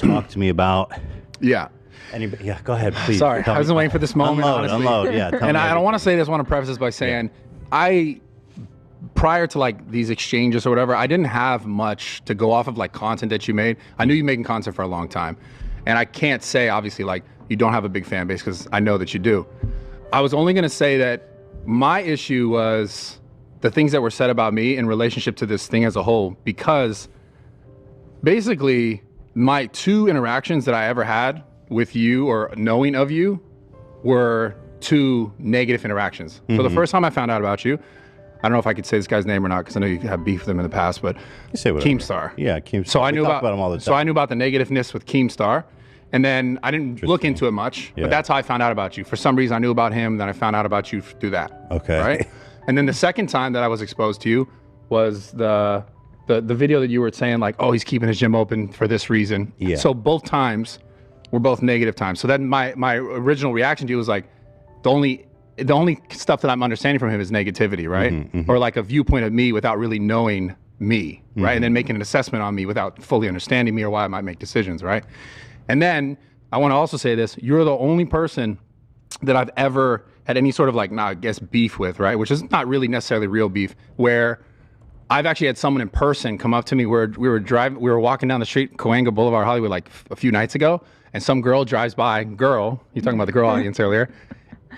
talk to me about. Yeah. Anybody? Yeah, go ahead, please. Sorry, I wasn't waiting for this moment. Unload. Yeah. And I don't want to say this. I want to preface this by saying, prior to like these exchanges or whatever, I didn't have much to go off of like content that you made. I knew you making content for a long time, and I can't say obviously like you don't have a big fan base because I know that you do. I was only going to say that my issue was the things that were said about me in relationship to this thing as a whole, because basically my 2 interactions that I ever had with you or knowing of you were 2 negative interactions. So the first time I found out about you, I don't know if I could say this guy's name or not because I know you have beef with him in the past, but Keemstar. Yeah, Keemstar. So I knew about him all the time. So I knew about the negativeness with Keemstar, and then I didn't look into it much, but that's how I found out about you. For some reason, I knew about him, then I found out about you through that. Okay. Right? And then the second time that I was exposed to you was the video that you were saying like, oh, he's keeping his gym open for this reason. Yeah. So both times were both negative times. So then my original reaction to you was like, the only stuff that I'm understanding from him is negativity, right? Or like a viewpoint of me without really knowing me, right? And then making an assessment on me without fully understanding me or why I might make decisions, right? And then I want to also say this, you're the only person that I've ever had any sort of like, I guess beef with, right? Which is not really necessarily real beef, where I've actually had someone in person come up to me where we were walking down the street, Cahuenga Boulevard, Hollywood, like a few nights ago, and some girl drives by, you're talking about the girl audience earlier,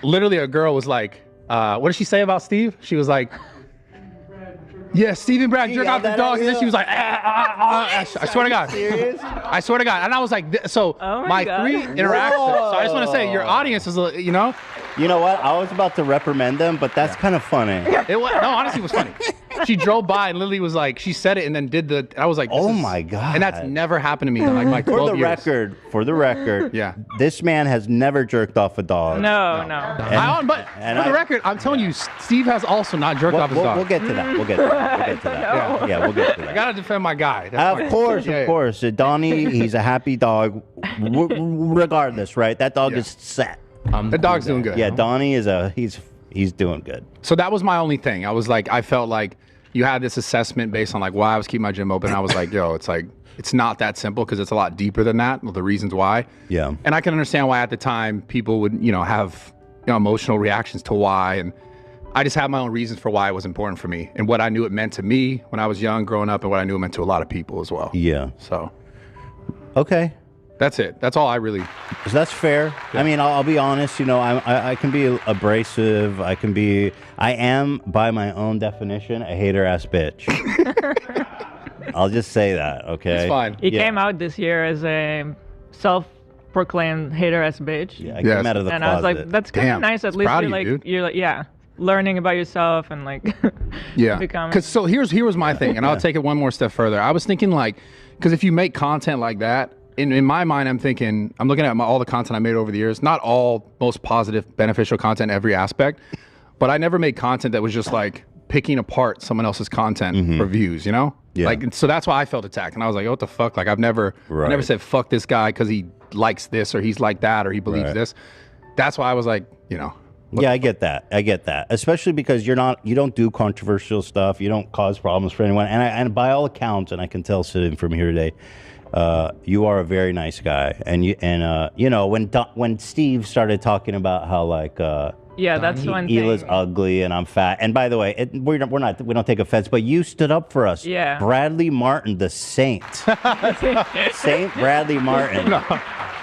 literally a girl was like, what did she say about Steve? She was like, yeah, Steve and Brad jerk out the dog, and then she was like, I swear to God. Serious? I swear to God. And I was like, my 3 interactions. Whoa. So I just want to say, your audience is, you know. You know what? I was about to reprimand them, but that's kind of funny. Honestly, it was funny. She drove by and literally was like, she said it and then did I was like, oh my God. And that's never happened to me in like my 12 years. For the record, yeah, this man has never jerked off a dog. No. But for the record, I'm telling you, Steve has also not jerked off his dog. We'll get to that. We'll get to that. Yeah, we'll get to that. I gotta defend my guy. Of course. Donnie, he's a happy dog. Regardless, right? That dog is set. The dog's doing good. Yeah, Donnie is he's doing good. So that was my only thing. I felt like you had this assessment based on like why I was keeping my gym open. I was like, yo, it's like, it's not that simple because it's a lot deeper than that. Well, the reasons why. Yeah. And I can understand why at the time people would, have emotional reactions to why. And I just had my own reasons for why it was important for me and what I knew it meant to me when I was young growing up and what I knew it meant to a lot of people as well. Yeah. So. Okay. That's it. That's all I really. So that's fair. Yeah. I mean, I'll be honest. I can be abrasive. I am, by my own definition, a hater ass bitch. I'll just say that. Okay. It's fine. He came out this year as a self-proclaimed hater ass bitch. Yeah, I came out of the closet. And I was like, that's kind of nice. At least you're like, learning about yourself and like, becoming. Because so here was my thing, and I'll take it one more step further. I was thinking like, because if you make content like that. In my mind, I'm looking at all the content I made over the years, not all most positive, beneficial content, every aspect, but I never made content that was just like picking apart someone else's content for views, Yeah. Like, so that's why I felt attacked. And I was like, what the fuck? Like, I never said fuck this guy because he likes this or he's like that or he believes this. That's why I was like, Yeah, I get that. Especially because you don't do controversial stuff. You don't cause problems for anyone. And by all accounts, and I can tell sitting from here today, you are a very nice guy, when Steve started talking about how like that's one thing. Hila's ugly and I'm fat, and by the way, we don't take offense, but you stood up for us. Yeah, Bradley Martin, the Saint, Saint Bradley Martin. No.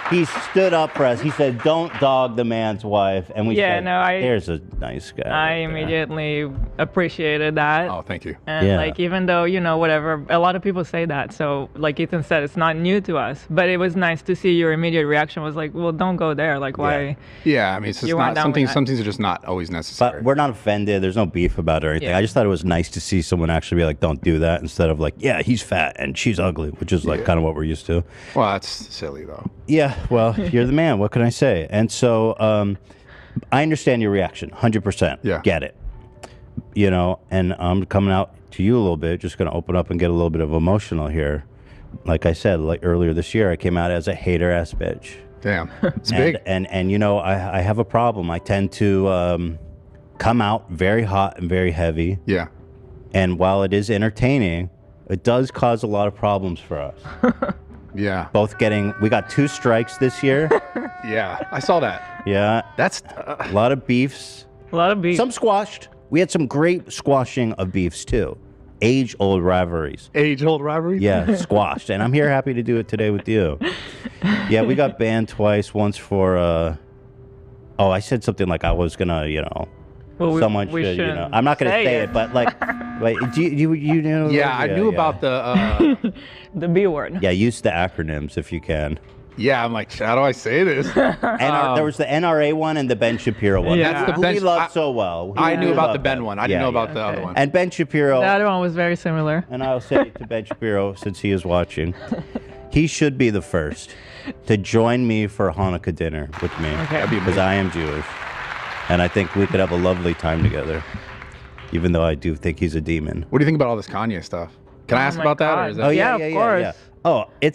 He stood up for us. He said, "Don't dog the man's wife," and we said, "There's a nice guy." I immediately appreciated that. Oh, thank you. And like, even though whatever, a lot of people say that. So like Ethan said, it's not new to us, but it was nice to see your immediate reaction was like, "Well, don't go there." Like, why? Yeah, I mean, it's just not some things are just not always necessary. But we're not offended. There's no beef about it or anything. I just thought it was nice to see someone actually be like, "Don't do that," instead of like, "Yeah, he's fat and she's ugly," which is like kind of what we're used to. Well, that's silly though. Yeah. Well, you're the man. What can I say? And so I understand your reaction, 100%. Yeah. Get it. And I'm coming out to you a little bit, just going to open up and get a little bit of emotional here. Like I said, like earlier this year, I came out as a hater-ass bitch. Damn. It's big. And I have a problem. I tend to come out very hot and very heavy. Yeah. And while it is entertaining, it does cause a lot of problems for us. Yeah. Both we got 2 strikes this year. Yeah. I saw that. Yeah. That's A lot of beefs. A lot of beef. Some squashed. We had some great squashing of beefs too. Age-old rivalries. age-old rivalry. Yeah, squashed. And I'm here happy to do it today with you. Yeah, we got banned twice. Once for, I said something like I was going to, well, someone should, I'm not going to say it, but like, wait, do you know? Yeah, I knew about the. the B word. Yeah, use the acronyms if you can. Yeah, I'm like, how do I say this? There was the NRA one and the Ben Shapiro one. Yeah. That's who we love so well. I knew about the love Ben that. one. I didn't know about the other one. And Ben Shapiro. The other one was very similar. And I'll say to Ben Shapiro, since he is watching, he should be the first to join me for Hanukkah dinner with me. Okay. Because I am Jewish. And I think we could have a lovely time together. Even though I do think he's a demon. What do you think about all this Kanye stuff? Can I ask my about that? Or God. is that Oh, yeah, of course. Oh, it's